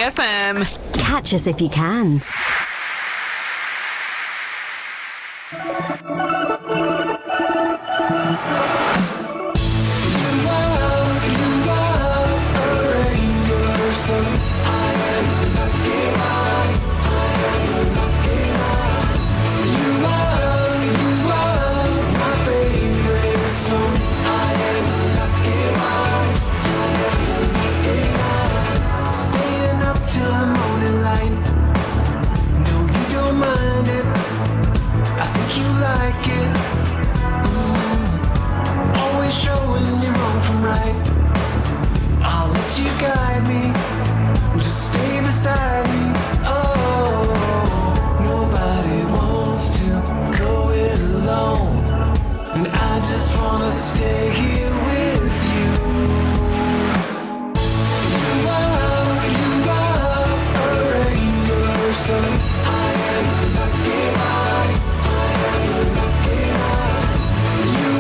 FM. Catch us if you can. Stay here with you. You are a rainbow, so I am a lucky one. I am a lucky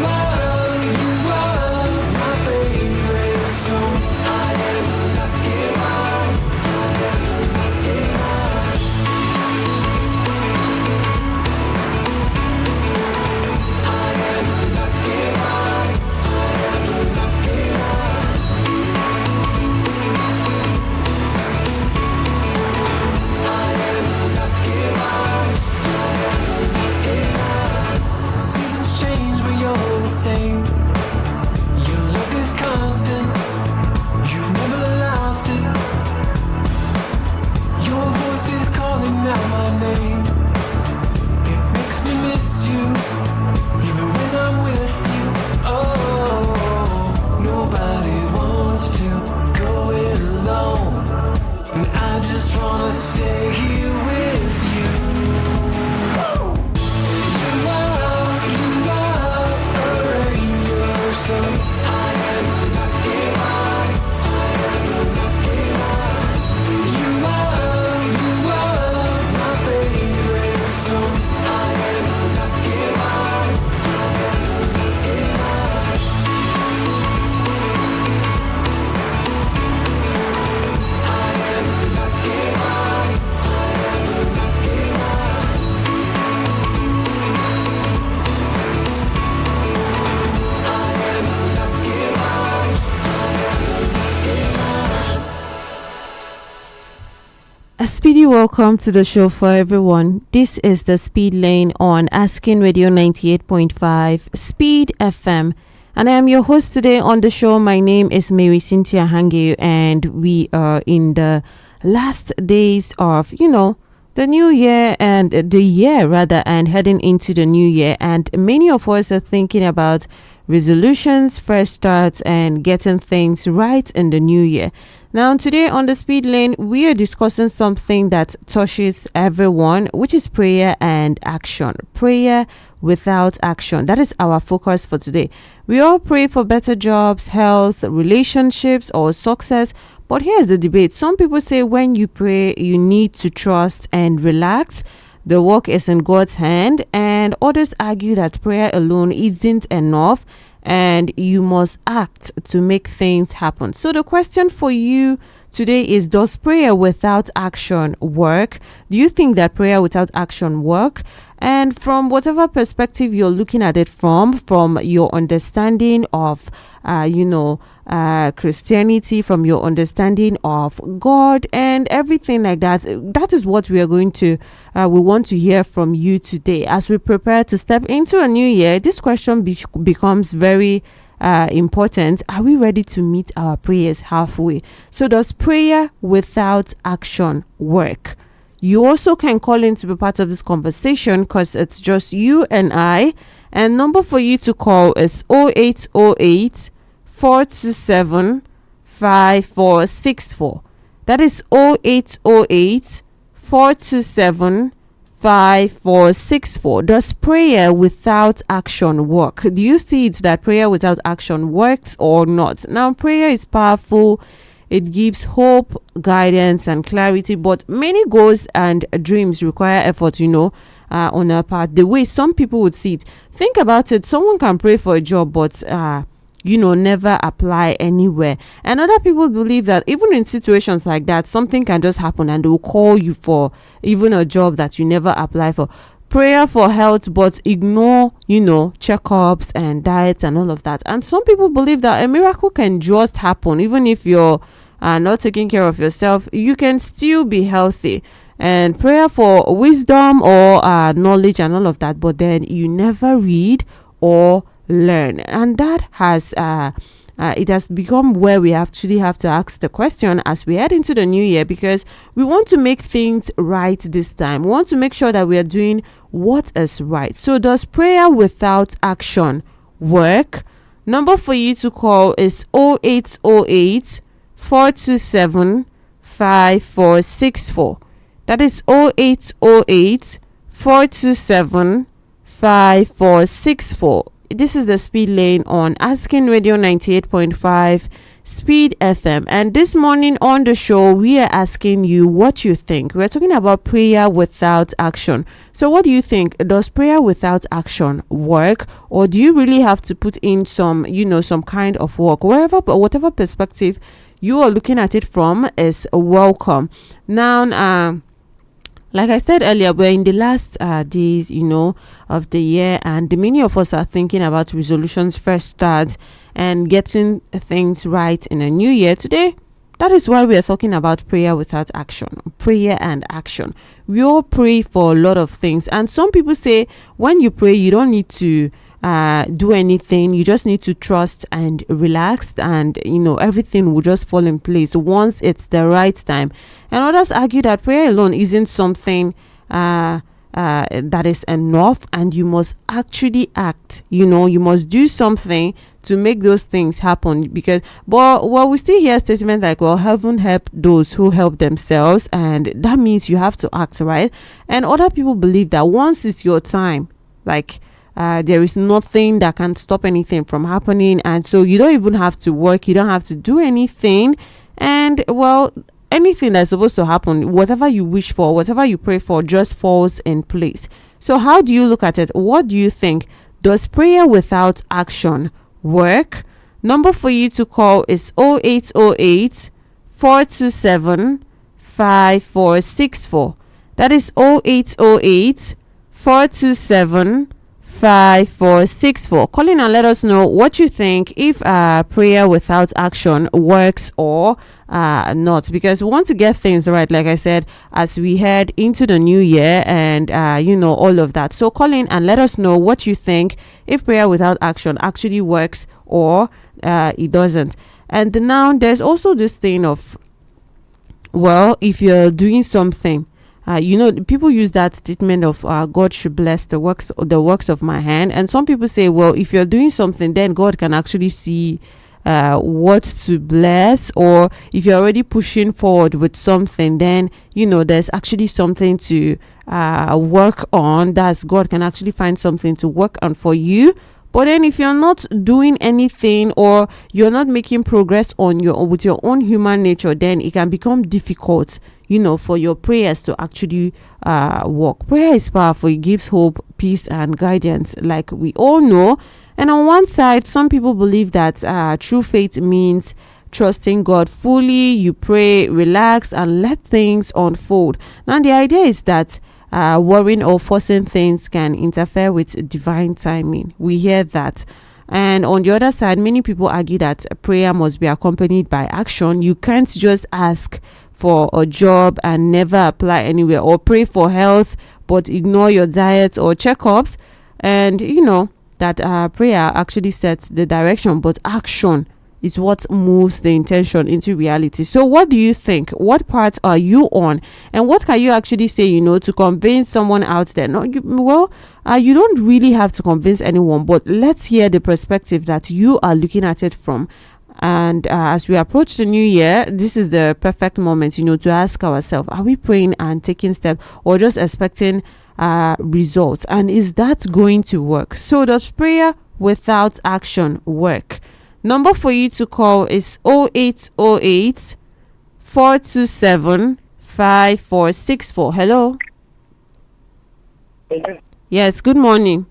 one. You are my favorite song. I am a lucky one. I am a lucky one. I am a lucky one. Seasons change, but you're the same. Your love is constant. You've never lost it. Your voice is calling out my name. It makes me miss you, even when I'm with you. Oh, nobody wants to go it alone, and I just wanna stay here with you. So I am a lucky one. I am a lucky one. You are my favorite song. I am a lucky one. I am a lucky one. I am a lucky one. I am a lucky A speedy welcome to the show for everyone. This is the Speed Lane on Asking Radio 98.5 Speed FM. And I am your host today on the show. My name is Marysyntia Hangeior, and we are in the last days of, the new year and and heading into the new year. And many of us are thinking about resolutions, fresh starts, and getting things right in the new year. Now, today on the Speed Lane, we are discussing something that touches everyone, which is prayer and action. Prayer without action. That is our focus for today. We all pray for better jobs, health, relationships, or success. But here's the debate. Some people say when you pray, you need to trust and relax. The work is in God's hand. And others argue that prayer alone isn't enough, and you must act to make things happen. So the question for you today is, does prayer without action work? Do you think that prayer without action work? And from whatever perspective you're looking at it from your understanding of Christianity, from your understanding of God and everything like that, that is what we are going to we want to hear from you today. As we prepare to step into a new year, this question becomes very important. Are we ready to meet our prayers halfway? So does prayer without action work? You also can call in to be part of this conversation, because it's just you and I. And number for you to call is 0808 427 5464. That is 0808 427 5464. Does prayer without action work? Do you see it that prayer without action works or not? Now, prayer is powerful. It gives hope, guidance, and clarity, but many goals and dreams require effort, on our part. The way some people would see it. Think about it. Someone can pray for a job, but never apply anywhere. And other people believe that even in situations like that, something can just happen and they will call you for even a job that you never apply for. Prayer for health, but ignore, checkups and diets and all of that. And some people believe that a miracle can just happen even if you're not taking care of yourself. You can still be healthy. And prayer for wisdom or knowledge and all of that, but then you never read or learn. And that has it has become where we actually have to ask the question as we head into the new year, because we want to make things right this time. We want to make sure that we are doing what is right. So does prayer without action work? Number for you to call is 0808 427 5464. That is 0808 427 5464. This is the Speed Lane on Asking Radio 98.5 Speed FM. And this morning on the show, we are asking you what you think. We're talking about prayer without action. So what do you think? Does prayer without action work? Or do you really have to put in some, some kind of work? Whatever perspective you are looking at it from is welcome. Now, like I said earlier, we're in the last days, of the year, and many of us are thinking about resolutions, fresh starts, and getting things right in a new year. Today, that is why we are talking about prayer without action, prayer and action. We all pray for a lot of things, and some people say when you pray, you don't need to do anything. You just need to trust and relax, and everything will just fall in place once it's the right time. And others argue that prayer alone isn't something that is enough, and you must actually act. You must do something to make those things happen. But we still hear statements like, well, heaven help those who help themselves, and that means you have to act, right? And other people believe that once it's your time, like there is nothing that can stop anything from happening, and so you don't even have to work, you don't have to do anything, and anything that's supposed to happen, whatever you wish for, whatever you pray for, just falls in place. So how do you look at it? What do you think? Does prayer without action work? Number for you to call is 0808 427 5464. That is 0808 427 5464. Call in and let us know what you think, if prayer without action works or not, because we want to get things right, like I said, as we head into the new year, and all of that. So call in and let us know what you think, if prayer without action actually works or it doesn't. And now there's also this thing of, well, if you're doing something, people use that statement of God should bless the works of my hand. And some people say, well, if you're doing something, then God can actually see what to bless. Or if you're already pushing forward with something, then there's actually something to work on. That's God can actually find something to work on for you. But then if you're not doing anything, or you're not making progress with your own human nature, then it can become difficult, for your prayers to actually work. Prayer is powerful. It gives hope, peace, and guidance, like we all know. And on one side, some people believe that true faith means trusting God fully. You pray, relax, and let things unfold. Now, the idea is that worrying or forcing things can interfere with divine timing. We hear that. And on the other side, many people argue that prayer must be accompanied by action. You can't just ask for a job and never apply anywhere, or pray for health but ignore your diet or checkups. And that prayer actually sets the direction, but action is what moves the intention into reality. So what do you think? What part are you on? And what can you actually say, to convince someone out there? No, you don't really have to convince anyone, but let's hear the perspective that you are looking at it from. And as we approach the new year, this is the perfect moment, to ask ourselves, are we praying and taking steps, or just expecting results? And is that going to work? So does prayer without action work? Number for you to call is 0808 427 5464. Hello. Hello. Yes, good morning.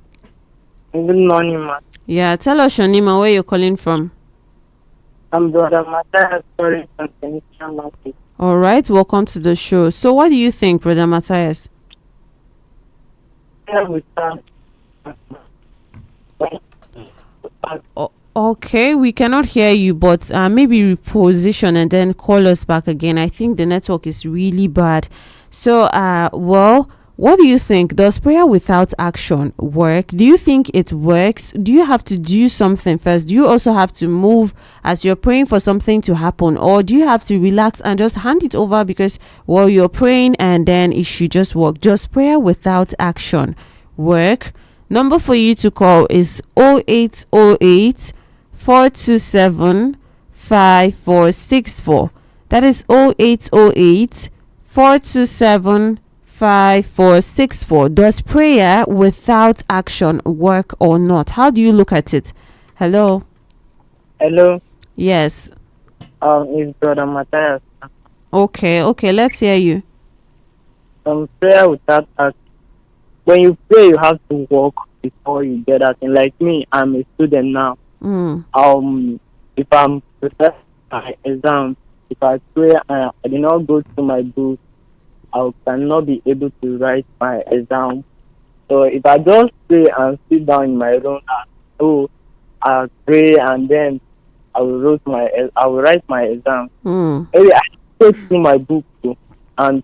Good morning, ma. Yeah, tell us your name and where you're calling from. I'm Brother Matthias calling from Phoenician Market. All right, welcome to the show. So, what do you think, Brother Matthias? Here we start. Okay, we cannot hear you, but maybe reposition and then call us back again. I think the network is really bad. So, well, what do you think? Does prayer without action work? Do you think it works? Do you have to do something first? Do you also have to move as you're praying for something to happen? Or do you have to relax and just hand it over because, well, you're praying and then it should just work? Does prayer without action work? Number for you to call is 0808 427 5464. That is 0808 427 5464. Does prayer without action work or not? How do you look at it? Hello. Hello, Yes. it's Brother Matthias. Okay, let's hear you. Prayer without action. When you pray, you have to work before you get that thing. Like me, I'm a student now. If I'm preparing my exam, if I pray and I did not go to my book, I cannot be able to write my exam. So if I just pray and sit down in my room and I pray and then I will write my exam. Maybe I go through my book too, and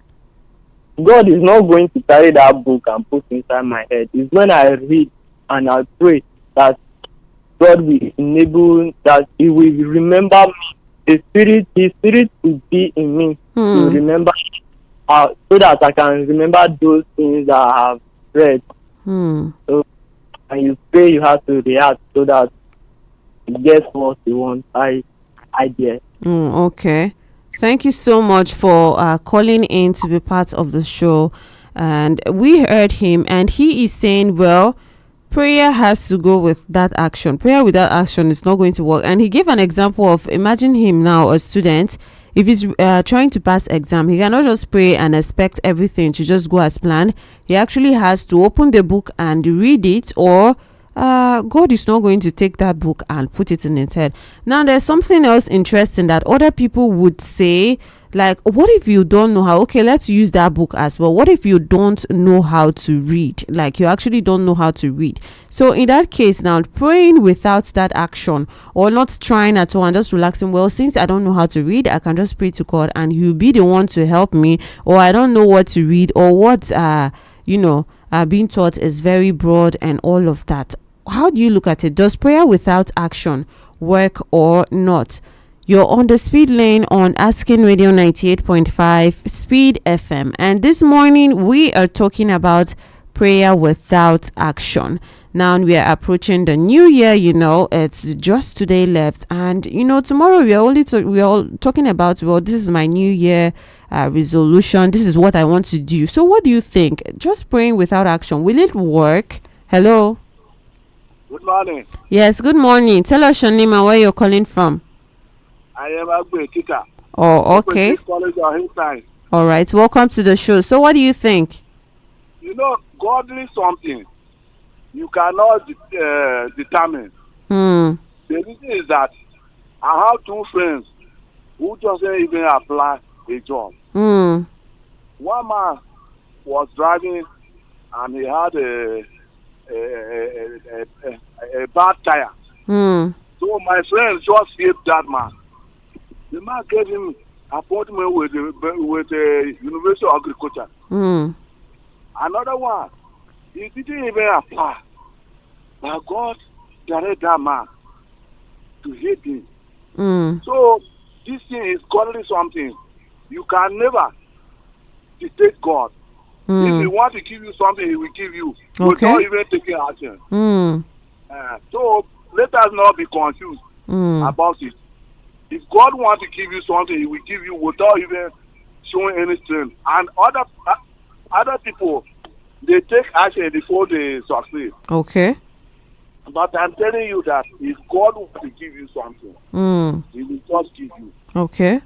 God is not going to carry that book and put inside my head. It's when I read and I pray that God will enable that He will remember me. His spirit will be in me to remember, so that I can remember those things that I have read. So when you pray, you have to react so that you get what you want. I guess. Okay. Thank you so much for calling in to be part of the show. And we heard him, and he is saying, well, prayer has to go with that action. Prayer without action is not going to work. And he gave an example of, imagine him now, a student. If he's trying to pass exam, he cannot just pray and expect everything to just go as planned. He actually has to open the book and read it, or God is not going to take that book and put it in his head. Now, there's something else interesting that other people would say, like, what if you don't know how? Okay, let's use that book as well. What if you don't know how to read? Like, you actually don't know how to read. So in that case, now praying without that action, or not trying at all and just relaxing, well, since I don't know how to read, I can just pray to God and He'll be the one to help me. Or I don't know what to read, or what being taught is very broad and all of that. How do you look at it? Does prayer without action work or not? You're on the speed lane on Asking Radio 98.5 Speed FM. And this morning we are talking about prayer without action. Now we are approaching the new year, it's just today left. And, tomorrow we are all talking about, well, this is my new year resolution. This is what I want to do. So what do you think? Just praying without action, will it work? Hello? Good morning. Yes, good morning. Tell us your name and where you're calling from. I am Agbe Tita. Oh, okay. College of Hillside. All right. Welcome to the show. So what do you think? God is something you cannot determine. The reason is that I have two friends who just even apply a job. One man was driving and he had a bad tire. So my friend just saved that man. The man gave him appointment with the University of Agriculture. Another one, he didn't even apply. But God directed that man to hate him. So this thing is godly something. You can never dictate God. If He want to give you something, He will give you without even taking action. So let us not be confused about it. If God wants to give you something, He will give you without even showing any strength. And other people, they take action before they succeed. Okay. But I'm telling you that if God wants to give you something, He will just give you. Okay.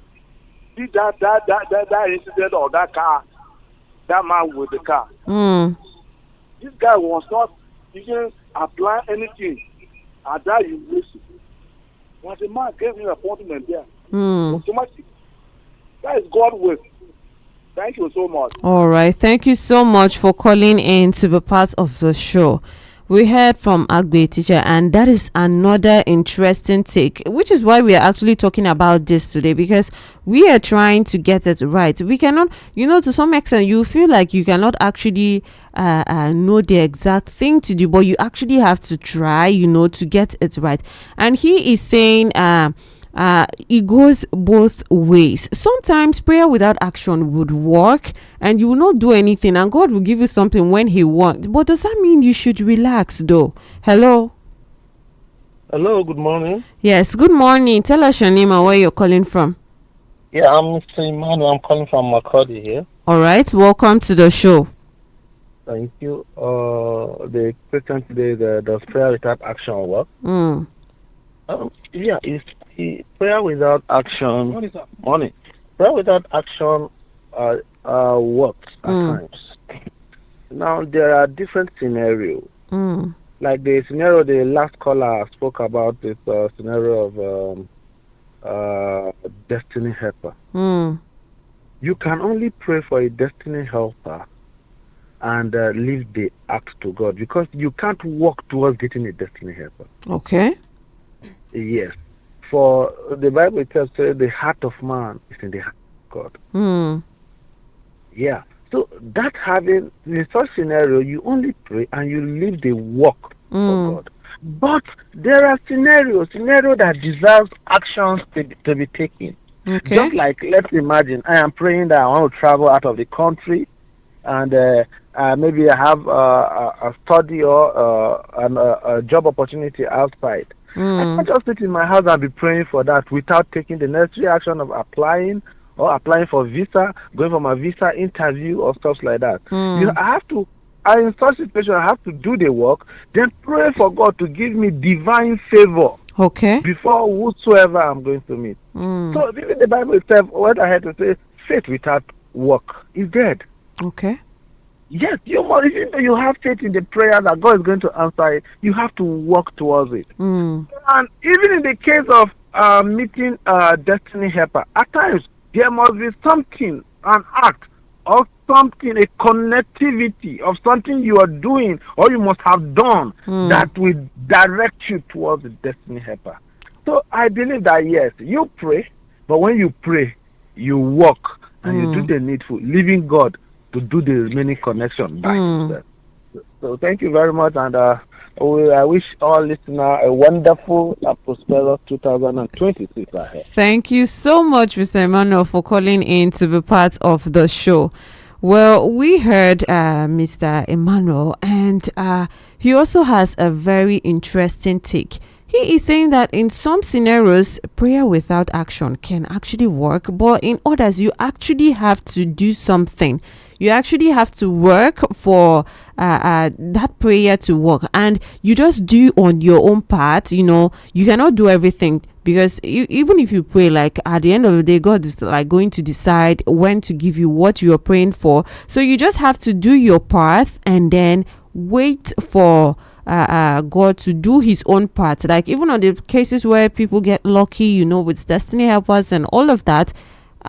See that incident of that car, that man with the car. This guy was not even applying anything at that university. But the man gave me an appointment there. Automatic. That is God's way. Thank you so much. All right. Thank you so much for calling in to be part of the show. We heard from Agbe teacher, and that is another interesting take, which is why we are actually talking about this today, because we are trying to get it right. We cannot, to some extent, you feel like you cannot actually know the exact thing to do, but you actually have to try, to get it right. And he is saying, it goes both ways. Sometimes prayer without action would work and you will not do anything, and God will give you something when he wants. But does that mean you should relax though? Hello, good morning. yes, good morning. Tell us your name and where you're calling from. Yeah, I'm Mr. Emmanuel. I'm calling from Makodi here. All right, welcome to the show. Thank you. The question today, does prayer without action work? Yeah, prayer without action. Morning. Prayer without action works at times. Now there are different scenarios. Like the scenario the last caller spoke about is scenario of destiny helper. You can only pray for a destiny helper and leave the act to God, because you can't walk towards getting a destiny helper. Okay. Yes. For the Bible tells us the heart of man is in the heart of God. Yeah. So that having, in such scenario, you only pray and you leave the work for God. But there are scenarios that deserves actions to be taken. Okay. Just like, let's imagine, I am praying that I want to travel out of the country, and maybe I have a study or a job opportunity outside. I can't just sit in my house and be praying for that without taking the necessary action of applying for visa, going for my visa interview or stuff like that. In such situation, I have to do the work, then pray for God to give me divine favor. Okay. Before whosoever I'm going to meet. So even the Bible itself, what I had to say, faith without work is dead. Okay. Yes, even though you have faith in the prayer that God is going to answer it, you have to work towards it. And even in the case of meeting a destiny helper, at times there must be something, an act or something, a connectivity of something you are doing or you must have done that will direct you towards the destiny helper. So I believe that yes, you pray, but when you pray, you walk and you do the needful, leaving God to do the remaining connection by himself. So thank you very much, and I wish all listeners a wonderful and prosperous 2026 ahead. Thank you so much, Mr. Emmanuel, for calling in to be part of the show. Well, we heard Mr. Emmanuel, and he also has a very interesting take. He is saying that in some scenarios, prayer without action can actually work, but in others, you actually have to do something. You actually have to work for that prayer to work, and you just do on your own part. You cannot do everything, because even if you pray, like at the end of the day, God is like going to decide when to give you what you are praying for. So you just have to do your part and then wait for God to do his own part. Like even on the cases where people get lucky, with destiny helpers and all of that,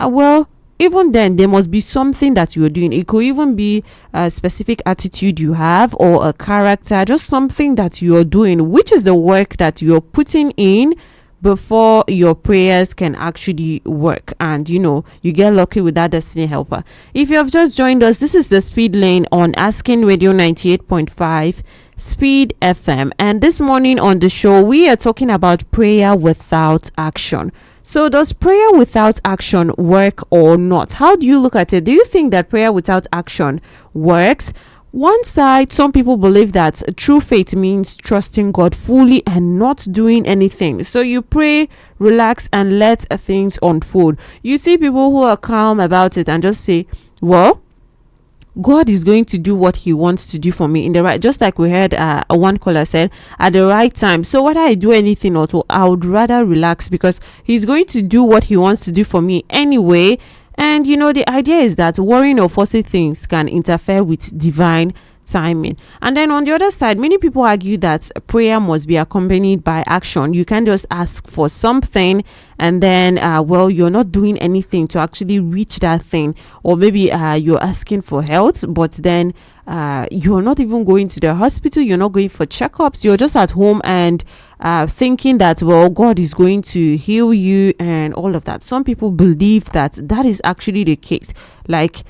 well, even then there must be something that you're doing. It could even be a specific attitude you have, or a character, just something that you're doing, which is the work that you're putting in before your prayers can actually work. And you get lucky with that destiny helper. If you have just joined us, this is the Speed Lane on Asking Radio 98.5 Speed FM, and this morning on the show we are talking about prayer without action. So does prayer without action work or not? How do you look at it? Do you think that prayer without action works? One side, some people believe that true faith means trusting God fully and not doing anything. So you pray, relax, and let things unfold. You see people who are calm about it and just say, well, God is going to do what he wants to do for me in the right, just like we heard one caller said, at the right time. So whether I do anything or not, I would rather relax, because he's going to do what he wants to do for me anyway. And the idea is that worrying or forcing things can interfere with divine timing. And then on the other side, many people argue that prayer must be accompanied by action. You can't just ask for something and then you're not doing anything to actually reach that thing, or maybe you're asking for health, but then you're not even going to the hospital, you're not going for checkups, you're just at home and thinking that, well, God is going to heal you and all of that. Some people believe that is actually the case. Like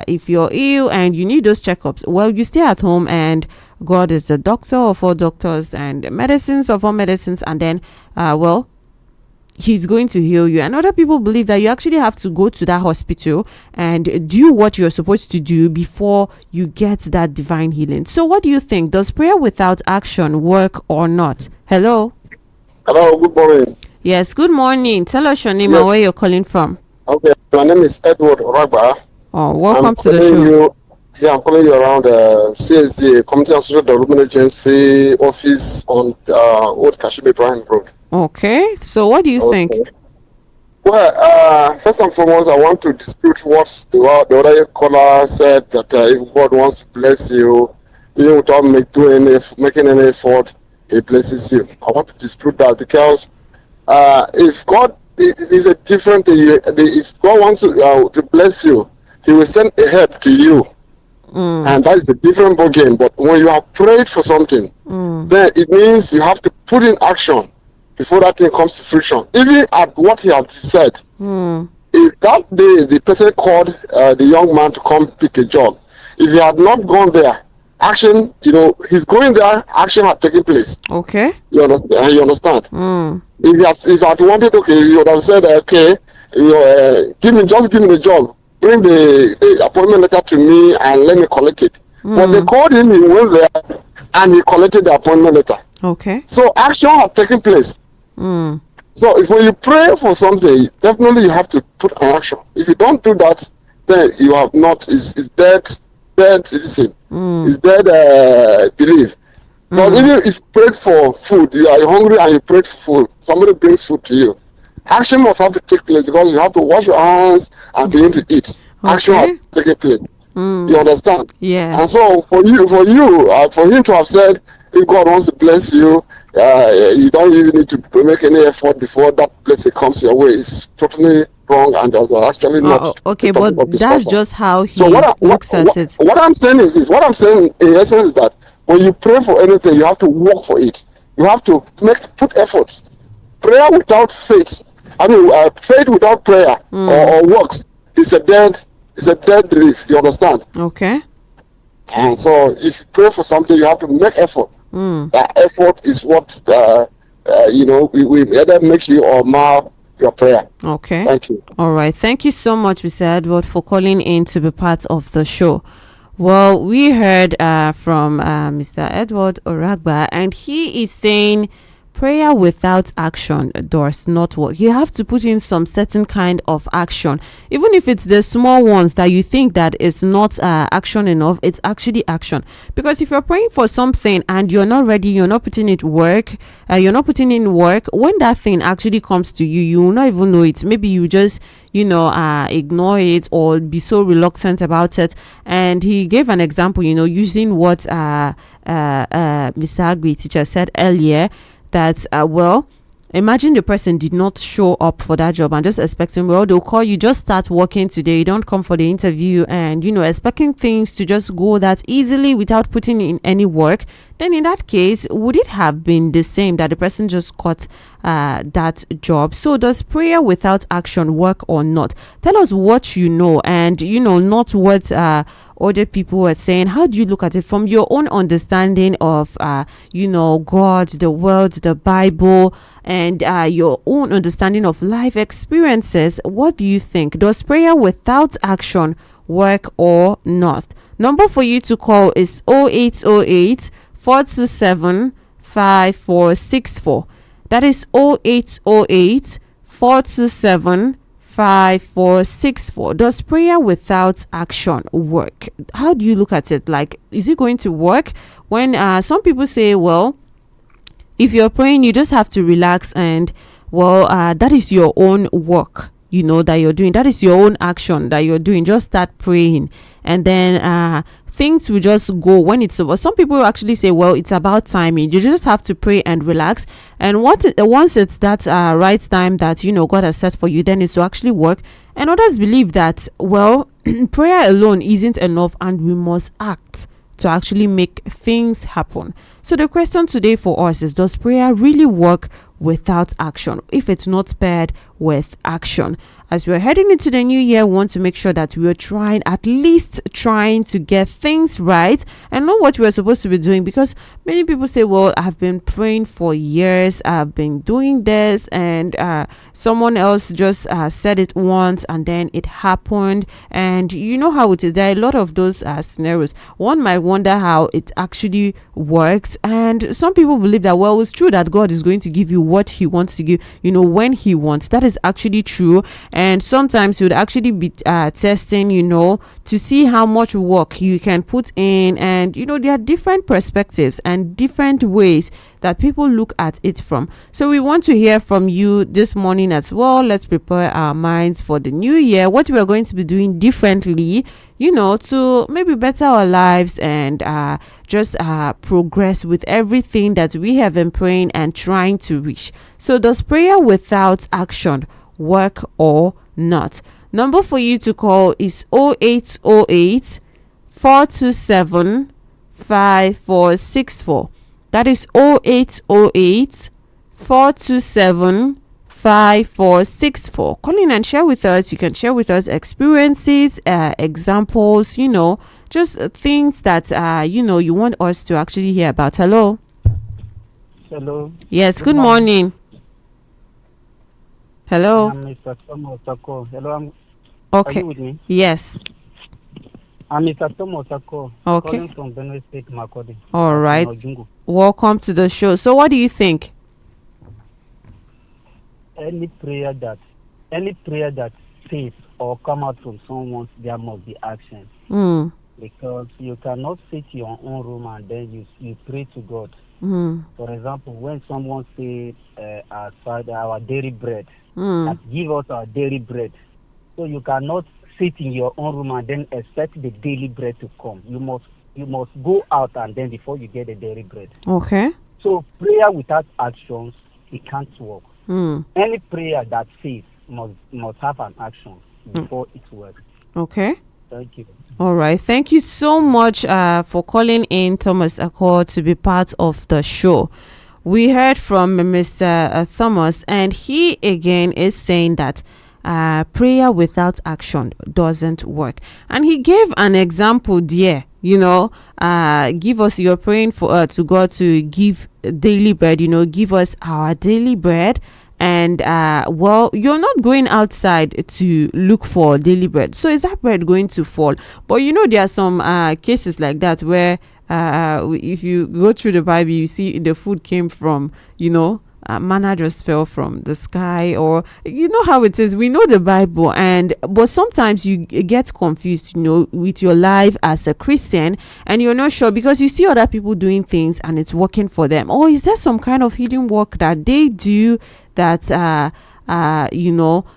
if you're ill and you need those checkups, well, you stay at home and God is the doctor of all doctors and medicines of all medicines, and then He's going to heal you. And other people believe that you actually have to go to that hospital and do what you're supposed to do before you get that divine healing. So what do you think? Does prayer without action work or not? Hello? Hello, good morning. Yes, good morning. Tell us your name and where you're calling from. Okay, my name is Edward Oragba. Oh, welcome to the show. I'm calling you around CSD, Community and Social Development Agency office on Old Kashimi Bryan Road. Okay, so what do you think? Well, first and foremost, I want to dispute what the other caller said, that if God wants to bless you, even without making any effort, He blesses you. I want to dispute that, because if God is a different thing, if God wants to bless you, He will send a help to you. And that is a different ball game. But when you have prayed for something, then it means you have to put in action before that thing comes to fruition. Even at what he had said, if that day the person called the young man to come pick a job, if he had not gone there, action, he's going there, action had taken place. Okay. You understand? If he had wanted, okay, he would have said, okay, give me the job, bring the appointment letter to me and let me collect it. But they called him, he went there and he collected the appointment letter. Okay. So action had taken place. So if when you pray for something, definitely you have to put an action. If you don't do that, then you have not, it's dead listen. It's dead belief. But even if you prayed for food, you are hungry and you prayed for food, somebody brings food to you, action must have to take place, because you have to wash your hands and begin to eat. Action has to take place. You understand? Yes. And so for him to have said, if God wants to bless you, you don't even need to make any effort before that blessing comes your way. It's totally wrong, and actually not. Okay, but that's just how he looks at it. What I'm saying is this. What I'm saying in essence is that when you pray for anything, you have to work for it. You have to put efforts. Prayer without faith, faith without prayer or works is a dead belief. You understand? Okay. And so if you pray for something, you have to make effort. That effort is what we either make you or mar your prayer. Okay. Thank you. All right. Thank you so much, Mr. Edward, for calling in to be part of the show. Well, we heard from Mr. Edward Oragba, and he is saying prayer without action does not work. You have to put in some certain kind of action, even if it's the small ones that you think that is not action enough. It's actually action, because if you're praying for something and you're not ready, you're not putting in work, when that thing actually comes to you, you will not even know it. Maybe you just ignore it or be so reluctant about it. And he gave an example, using what Mr. Agri teacher said earlier, that imagine the person did not show up for that job and just expecting, they'll call you, just start working today, you don't come for the interview, and expecting things to just go that easily without putting in any work. Then in that case, would it have been the same that the person just got that job? So does prayer without action work or not? Tell us what you know, and not what other people are saying. How do you look at it from your own understanding of God, the world, the Bible, and your own understanding of life experiences? What do you think? Does prayer without action work or not? Number for you to call is 0808 427 5464. That is 0808 427 5464. Does prayer without action work? How do you look at it? Like, is it going to work? When some people say, if you're praying, you just have to relax, and that is your own work that you're doing. That is your own action that you're doing. Just start praying, and then things will just go when it's over. Some people actually say, well, it's about timing. You just have to pray and relax. And once it's that right time that, God has set for you, then it's to actually work. And others believe that, well, prayer alone isn't enough and we must act to actually make things happen. So the question today for us is, does prayer really work without action, if it's not paired with action? As we're heading into the new year, we want to make sure that we're at least trying to get things right and know what we're supposed to be doing, because many people say, well, I've been praying for years, I've been doing this, and someone else just said it once and then it happened. And you know how it is. There are a lot of those scenarios. One might wonder how it actually works, and some people believe that, well, it's true that God is going to give you what he wants to give, when he wants. That is actually true. And sometimes you would actually be testing, to see how much work you can put in. And, there are different perspectives and different ways that people look at it from. So we want to hear from you this morning as well. Let's prepare our minds for the new year, what we are going to be doing differently, to maybe better our lives and just progress with everything that we have been praying and trying to reach. So does prayer without action work or not? Number for you to call is 0808 427 5464. That is 0808 427 5464. Call in and share with us. You can share with us experiences, examples, just things that you want us to actually hear about. Hello. Yes, good morning. Hello. I'm Mr. Thomas Ako. Hello, Okay. Are you with me? Yes. I'm Mr. Thomas Ako. Okay. Calling from Benue State, Makodi. All right. Ojungu. Welcome to the show. So what do you think? Any prayer that says or come out from someone, there must be action. Because you cannot sit in your own room and then you pray to God. For example, when someone says our daily bread, that give us our daily bread. So you cannot sit in your own room and then expect the daily bread to come. You must go out and then before you get the daily bread. Okay. So prayer without actions, it can't work. Any prayer that says must have an action before it works. Okay. Thank you. All right. Thank you so much for calling in, Thomas Accord, to be part of the show. We heard from Mr. Thomas, and he again is saying that prayer without action doesn't work. And he gave an example there, give us, you're praying for to God to give daily bread, give us our daily bread. And well, you're not going outside to look for daily bread, so is that bread going to fall? But there are some cases like that where if you go through the Bible, you see the food came from manna just fell from the sky, or how it is. We know the Bible, but sometimes you get confused with your life as a Christian, and you're not sure because you see other people doing things and it's working for them. Or is there some kind of hidden work that they do that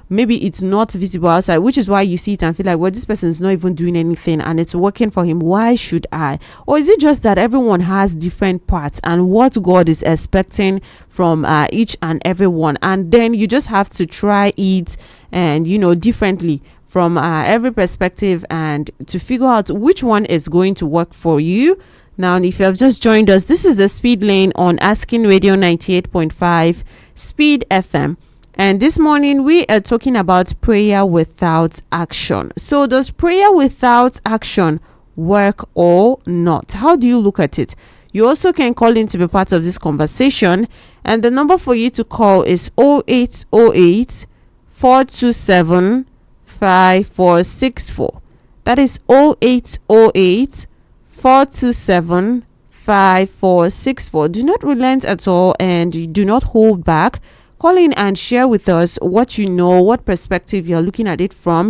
maybe it's not visible outside, which is why you see it and feel like, well, this person is not even doing anything and it's working for him. Why should I? Or is it just that everyone has different parts and what God is expecting from each and every one, and then you just have to try it and differently from every perspective and to figure out which one is going to work for you. Now, if you have just joined us, this is the Speed Lane on Asking Radio 98.5 Speed FM. And this morning we are talking about prayer without action. So does prayer without action work or not? How do you look at it? You also can call in to be part of this conversation. And the number for you to call is 0808 427 5464. That is 0808 427 5464. Do not relent at all and do not hold back. Call in and share with us what what perspective you're looking at it from.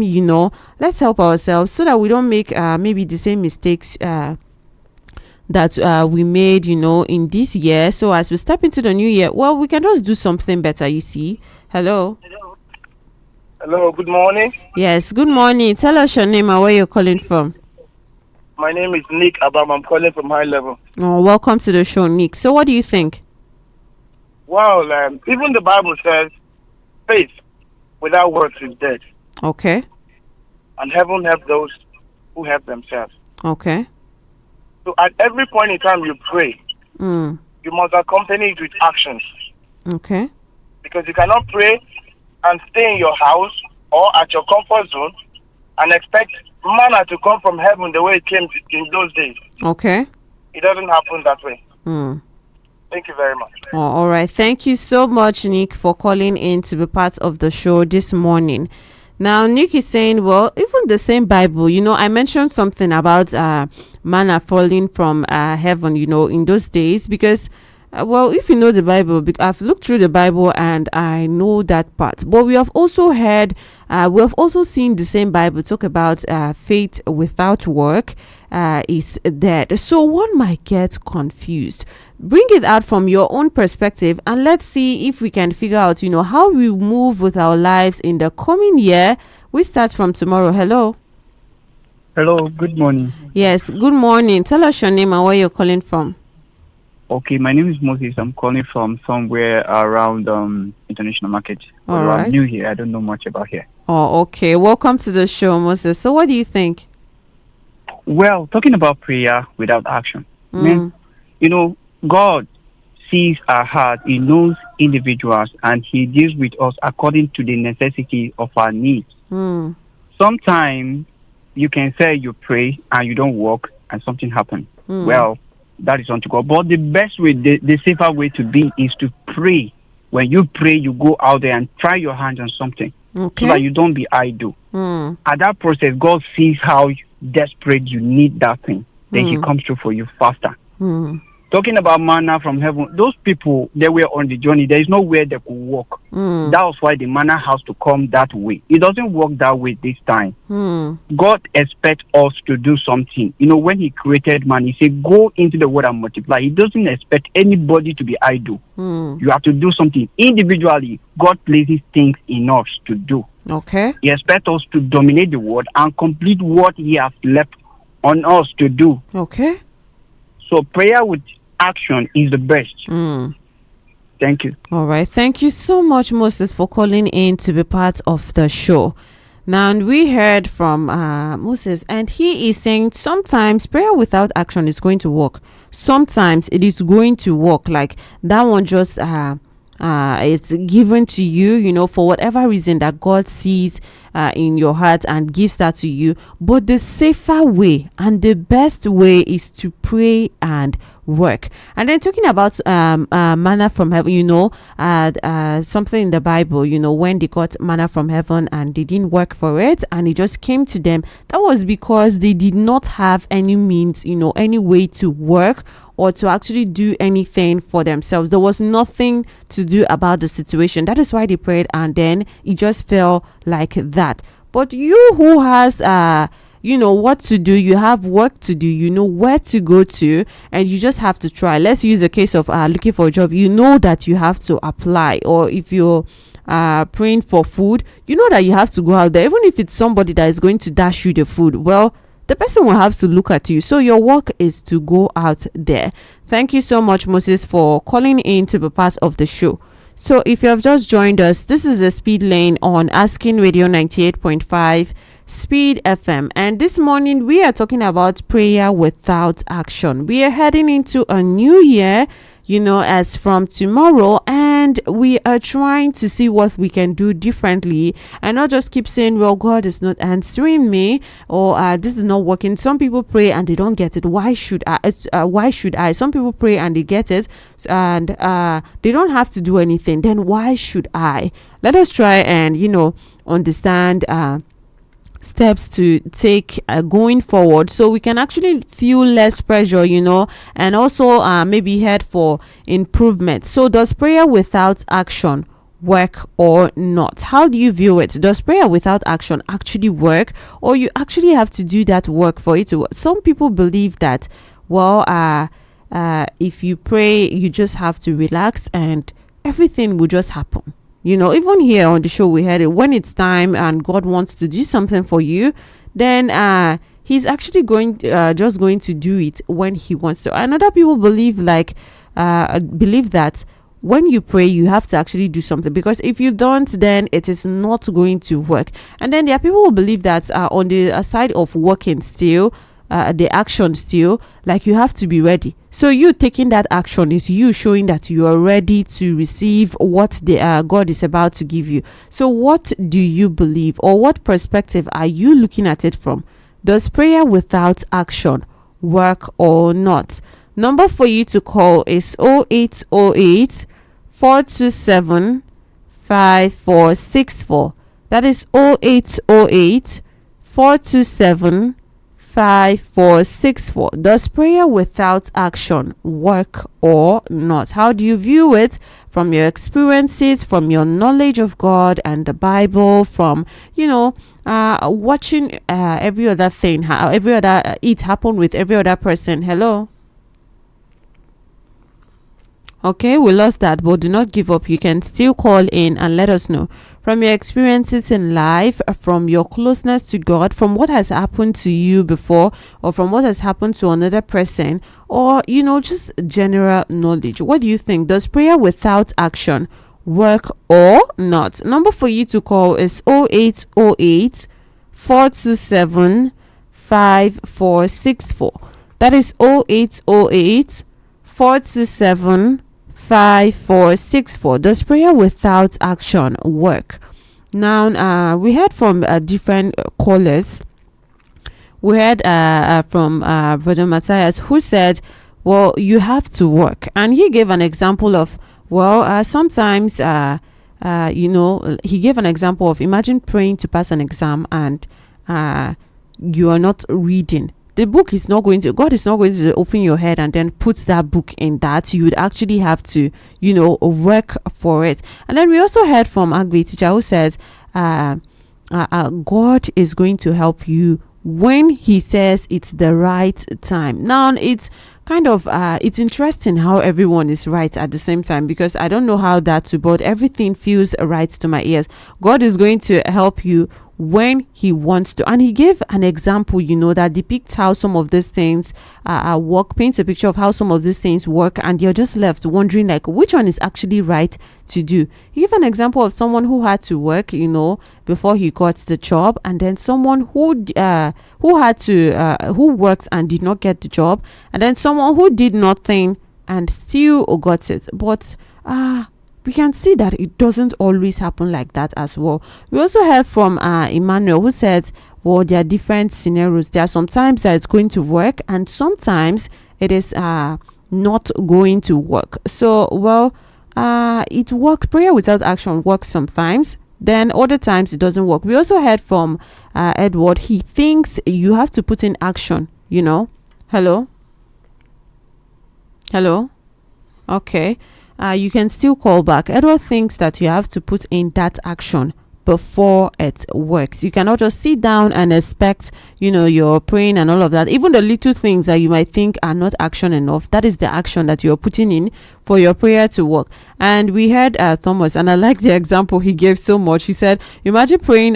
Let's help ourselves so that we don't make maybe the same mistakes that we made, in this year. So as we step into the new year, well, we can just do something better, you see. Hello. Hello, good morning. Yes, good morning. Tell us your name and where you're calling from. My name is Nick Abam. I'm calling from High Level. Oh, welcome to the show, Nick. So what do you think? Well, even the Bible says faith without works is dead. Okay. And heaven help those who help themselves. Okay. So at every point in time you pray, Mm. you must accompany it with actions. Okay. Because you cannot pray and stay in your house or at your comfort zone and expect manna to come from heaven the way it came in those days. Okay. It doesn't happen that way. Mm. Thank you very much. Oh, all right. Thank you so much, Nick, for calling in to be part of the show this morning. Now, Nick is saying, well, even the same Bible, I mentioned something about manna falling from heaven, in those days, because, well, if you know the Bible, I've looked through the Bible and I know that part. But we have also heard, we have also seen the same Bible talk about faith without work is dead. So one might get confused. Bring it out from your own perspective and let's see if we can figure out, how we move with our lives in the coming year. We start from tomorrow. Hello. Hello, good morning. Yes, good morning. Tell us your name and where you're calling from. Okay, my name is Moses. I'm calling from somewhere around International Market. All Well, right. I'm new here. I don't know much about here. Oh, okay. Welcome to the show, Moses. So what do you think? Well, talking about prayer without action. Man, God sees our heart. He knows individuals and he deals with us according to the necessity of our needs. Mm. Sometimes you can say you pray and you don't work and something happens. Well, that is unto God. But the best way, the safer way to be is to pray. When you pray, you go out there and try your hands on something Okay. so that you don't be idle. Mm. At that process, God sees how desperate you need that thing. Then he comes through for you faster. Mm. Talking about manna from heaven, those people, they were on the journey. There is nowhere they could walk. That was why the manna has to come that way. It doesn't work that way this time. God expects us to do something. When he created man, he said, go into the world and multiply. He doesn't expect anybody to be idle. You have to do something. Individually, God places things in us to do. Okay. He expects us to dominate the world and complete what he has left on us to do. Okay. So prayer with action is the best. Thank you. All right. Thank you so much, Moses, for calling in to be part of the show. Now, we heard from Moses, and he is saying sometimes prayer without action is going to work. Sometimes it is going to work. Like that one just it's given to you, for whatever reason that God sees in your heart and gives that to you. But the safer way and the best way is to pray and work. And then talking about manna from heaven, something in the Bible, when they got manna from heaven and they didn't work for it and it just came to them, that was because they did not have any means, any way to work or to actually do anything for themselves. There was nothing to do about the situation. That is why they prayed and then it just fell like that. But you who has what to do, you have work to do, you know where to go to, and you just have to try. Let's use the case of looking for a job. You know that you have to apply, or if you're praying for food, you know that you have to go out there. Even if it's somebody that is going to dash you the food, well, the person will have to look at you. So your work is to go out there. Thank you so much, Moses, for calling in to be part of the show. So if you have just joined us, this is the Speed Lane on Asking Radio 98.5 Speed FM, and this morning we are talking about prayer without action. We are heading into a new year, as from tomorrow, and we are trying to see what we can do differently and not just keep saying, well, God is not answering me, or this is not working. Some people pray and they don't get it. Why should I? Some people pray and they get it and they don't have to do anything. Then why should I? Let us try and understand steps to take going forward, so we can actually feel less pressure, and also maybe head for improvement. So does prayer without action work or not? How do you view it? Does prayer without action actually work, or you actually have to do that work for it to work? Some people believe that, well, if you pray, you just have to relax and everything will just happen. Even here on the show, we had it when it's time and God wants to do something for you, then he's actually going just going to do it when he wants to. And other people believe that when you pray, you have to actually do something, because if you don't, then it is not going to work. And then there are people who believe that on the side of working still, the action still, like you have to be ready. So you taking that action is you showing that you are ready to receive what the God is about to give you. So what do you believe, or what perspective are you looking at it from? Does prayer without action work or not? Number for you to call is 0808 427 5464. That is 0808 427 5464. Does prayer without action work or not? How do you view it from your experiences, from your knowledge of God and the Bible, from watching every other thing, how every other it happened with every other person? Hello. Okay, we lost that, but do not give up. You can still call in and let us know from your experiences in life, from your closeness to God, from what has happened to you before, or from what has happened to another person, or just general knowledge. What do you think? Does prayer without action work or not? Number for you to call is 0808 427 5464. That is 0808 427 5464. Does prayer without action work? Now, we heard from different callers. We heard from Brother Matthias, who said, well, you have to work. And he gave an example of, sometimes, he gave an example of, imagine praying to pass an exam and you are not reading. The book is not going to, God is not going to open your head and then put that book in that. You would actually have to, work for it. And then we also heard from Agbe teacher, who says, God is going to help you when he says it's the right time. Now, it's kind of, it's interesting how everyone is right at the same time, because I don't know how that to, but everything feels right to my ears. God is going to help you when he wants to, and he gave an example that depicts how some of these things work, paints a picture of how some of these things work, and you're just left wondering like which one is actually right to do. He gave an example of someone who had to work before he got the job, and then someone who worked and did not get the job, and then someone who did nothing and still got it. But we can see that it doesn't always happen like that as well. We also heard from Emmanuel, who said, well, there are different scenarios. There are sometimes that it's going to work, and sometimes it is not going to work. So, it works. Prayer without action works sometimes. Then other times it doesn't work. We also heard from Edward. He thinks you have to put in action. Hello. Okay. You can still call back. Edward thinks that you have to put in that action before it works. You cannot just sit down and expect, you're praying and all of that. Even the little things that you might think are not action enough, that is the action that you're putting in for your prayer to work. And we heard Thomas, and I like the example he gave so much. He said, imagine praying,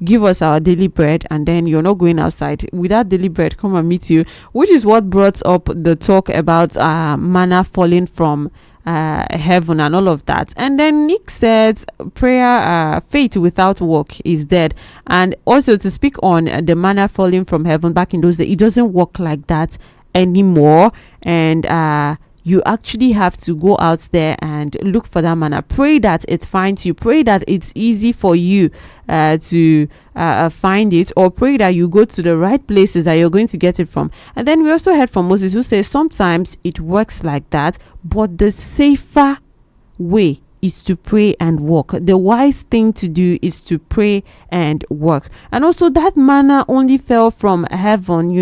give us our daily bread, and then you're not going outside. With that daily bread, come and meet you, which is what brought up the talk about manna falling from heaven and all of that. And then Nick said prayer, faith without work is dead. And also to speak on the manna falling from heaven back in those days, it doesn't work like that anymore. And you actually have to go out there and look for that manna. Pray that it finds you. Pray that it's easy for you to find it, or pray that you go to the right places that you're going to get it from. And then we also heard from Moses, who says sometimes it works like that, but the safer way is to pray and work. The wise thing to do is to pray and work. And also that manna only fell from heaven,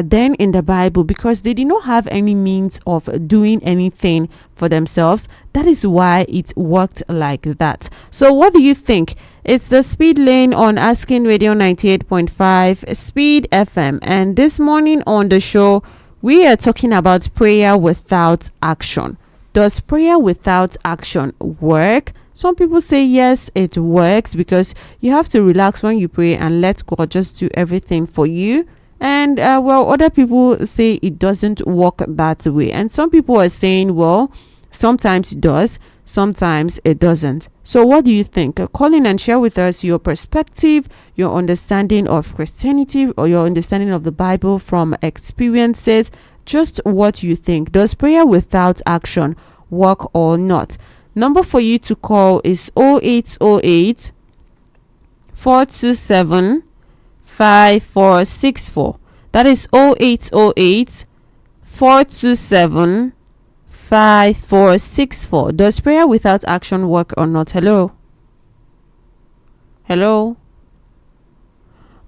then in the Bible, because they did not have any means of doing anything for themselves. That is why it worked like that. So what do you think? It's the Speed Lane on Asking Radio 98.5 Speed FM. And this morning on the show, we are talking about prayer without action. Does prayer without action work? Some people say yes, it works, because you have to relax when you pray and let God just do everything for you. And other people say it doesn't work that way. And some people are saying, well, sometimes it does, sometimes it doesn't. So what do you think? Call in and share with us your perspective, your understanding of Christianity, or your understanding of the Bible from experiences. Just what you think. Does prayer without action work or not? Number for you to call is 0808 427 5464. That is 0808 427 5464. Does prayer without action work or not? Hello?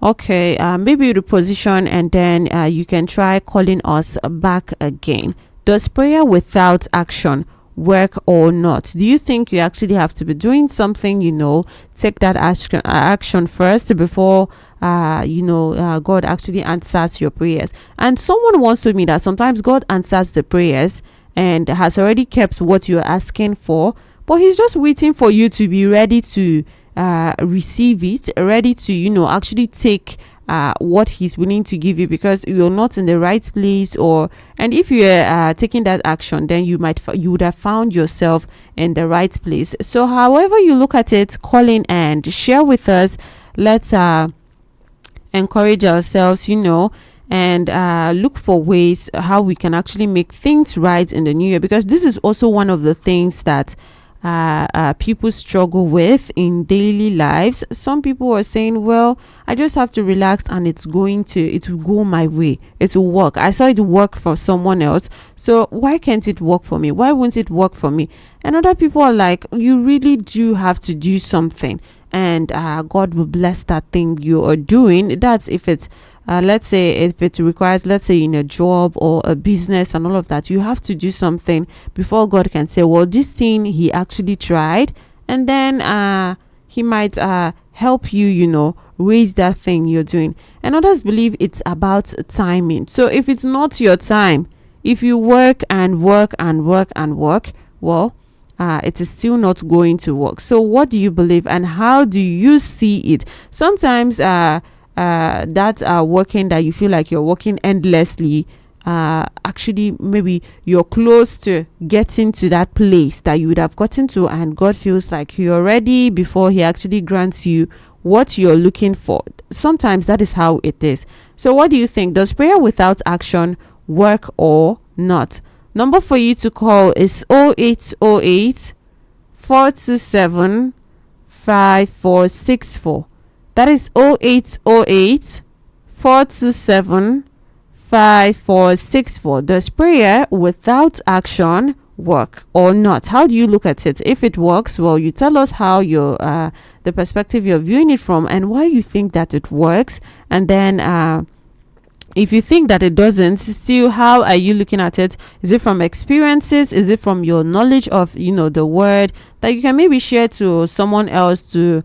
Okay, maybe reposition, and then you can try calling us back again. Does prayer without action work or not? Do you think you actually have to be doing something, take that action first before God actually answers your prayers? And someone once told me that sometimes God answers the prayers and has already kept what you're asking for, but he's just waiting for you to be ready to receive it, ready to actually take what he's willing to give you, because you're not in the right place. And if you're taking that action, then you would have found yourself in the right place. So however you look at it, call in and share with us. Let's encourage ourselves, and look for ways how we can actually make things right in the new year, because this is also one of the things that people struggle with in daily lives. Some people are saying, well, I just have to relax and it will go my way, it will work. I saw it work for someone else, so why can't it work for me? Why won't it work for me? And other people are like, you really do have to do something, and God will bless that thing you are doing. That's if it's let's say if it requires, let's say in a job or a business and all of that, you have to do something before God can say, well, this thing he actually tried, and then he might help you, raise that thing you're doing. And others believe it's about timing. So if it's not your time, if you work and work and work and work, well, it is still not going to work. So what do you believe, and how do you see it? Sometimes that working that you feel like you're working endlessly, actually maybe you're close to getting to that place that you would have gotten to, and God feels like you're ready before he actually grants you what you're looking for. Sometimes that is how it is. So what do you think? Does prayer without action work or not? Number for you to call is 0808 427 5464. That is 0808 427 5464. Does prayer without action work or not? How do you look at it? If it works, well, you tell us how the perspective you're viewing it from and why you think that it works. And then if you think that it doesn't, still, how are you looking at it? Is it from experiences? Is it from your knowledge of the word that you can maybe share to someone else to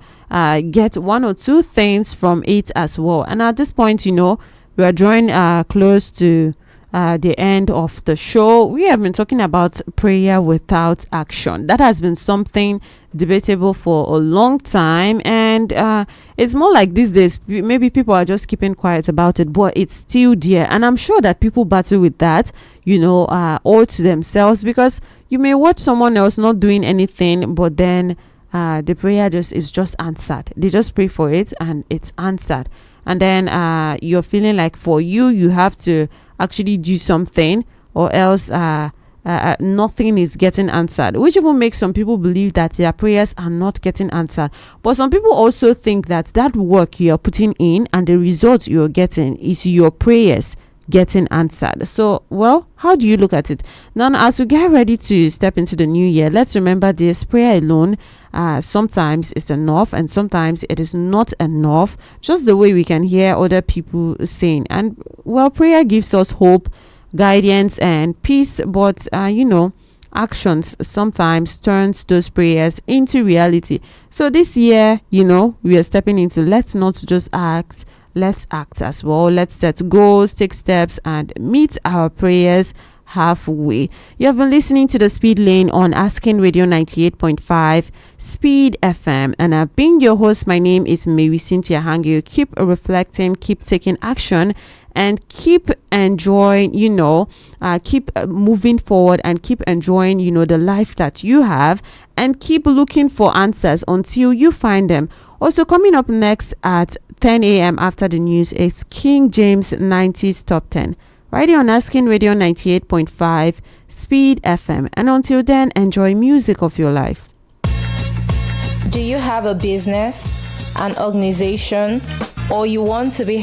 get one or two things from it as well? And at this point, we are drawing close to the end of the show. We have been talking about prayer without action. That has been something debatable for a long time, and it's more like these days maybe people are just keeping quiet about it, but it's still there. And I'm sure that people battle with that, all to themselves, because you may watch someone else not doing anything, but then the prayer is just answered. They just pray for it and it's answered, and then you're feeling like for you have to actually do something, or else nothing is getting answered, which even makes some people believe that their prayers are not getting answered. But some people also think that work you're putting in and the result you're getting is your prayers getting answered. So, well, how do you look at it now? As we get ready to step into the new year, let's remember this: prayer alone sometimes is enough, and sometimes it is not enough, just the way we can hear other people saying. And well, prayer gives us hope, guidance, and peace, but actions sometimes turns those prayers into reality. So this year, we are stepping into, let's not just ask, let's act as well. Let's set goals, take steps, and meet our prayers halfway. You have been listening to the Speed Lane on Asking Radio 98.5 Speed FM, and I've been your host. My name is Marysyntia Hangeior. Keep reflecting, keep taking action, and keep enjoying, keep moving forward and keep enjoying, the life that you have, and keep looking for answers until you find them. Also, coming up next at 10 a.m. after the news is King James 90s Top 10. Right here on Asking Radio 98.5 Speed FM. And until then, enjoy music of your life. Do you have a business, an organization, or you want to be